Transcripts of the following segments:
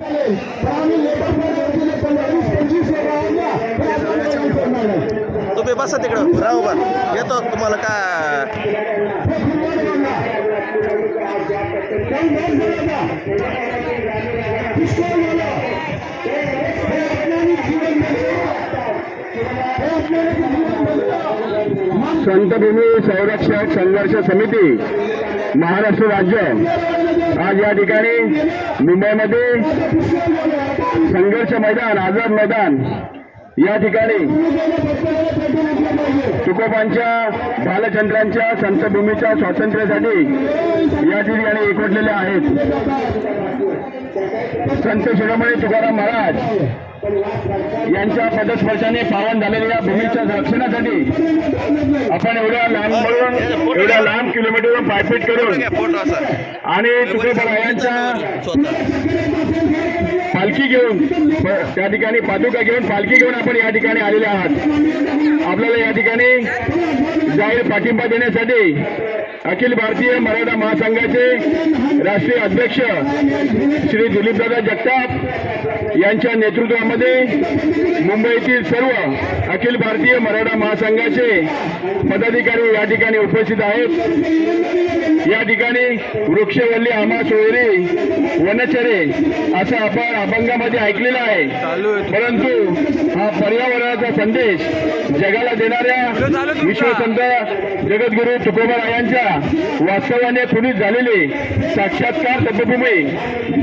तुम्ही बसा तिकडं राहू बा येतो तुम्हाला काय संतभूमी संरक्षक संघर्ष समिती महाराष्ट्र राज्य आज या ठिकाणी मुंबईमध्ये संघर्ष मैदान आझाद मैदान या ठिकाणी तुकोबांच्या बालचंद्रांच्या संतभूमीच्या स्वातंत्र्यासाठी या ठिकाणी एकवटलेले आहेत। संत शिरोमणी तुकाराम महाराज यांच्या पदस्पर्शाने पावन झालेल्या या भूमीच्या रक्षणासाठी आपण एवढ्या लांब किलोमीटरवरून पायपीट करून आणि तुकोबारायांच्या पालखी घेऊन त्या ठिकाणी पादुका घेऊन पालखी घेऊन आपण या ठिकाणी आलेले आहात। आपल्याला या ठिकाणी जाहीर पाठिंबा देण्यासाठी अखिल भारतीय मराठा महासंघाचे राष्ट्रीय अध्यक्ष श्री दिलीपदादा जगताप यांच्या नेतृत्वामध्ये मुंबईतील सर्व अखिल भारतीय मराठा महासंघाचे पदाधिकारी या ठिकाणी उपस्थित आहेत। या ठिकाणी वृक्षवल्ली आम्हा सोयरी वनचरे असं आपण अभंगामध्ये ऐकलेलं आहे, परंतु हा पर्यावरणाचा संदेश जगाला देणाऱ्या विश्वसंत जगद्गुरू तुकोबारायांच्या वास्तवाने पुनीत झालेली साक्षात्कार तपभूमी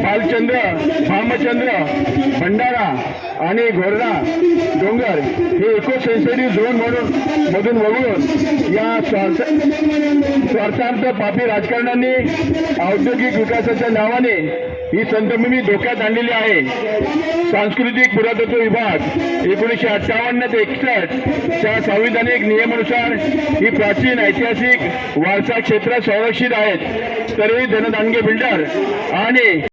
बालचंद्र भामचंद्र भंडारा आणि घोरडा डोंगर हे इको सेन्सिटिव्ह झोन म्हणून मधून वगळून या स्वार्थार्थ पापी राजकारण्यांनी औद्योगिक विकासाच्या नावाने ही संतभूमी धोक्यात आणलेली आहे। सांस्कृतिक पुरातत्व विभाग 1958 ते 61 च्या संविधानिक नियमानुसार ही प्राचीन ऐतिहासिक वारसा क्षेत्र संरक्षित आहेत। तरीही धनदांडगे बिल्डर आणि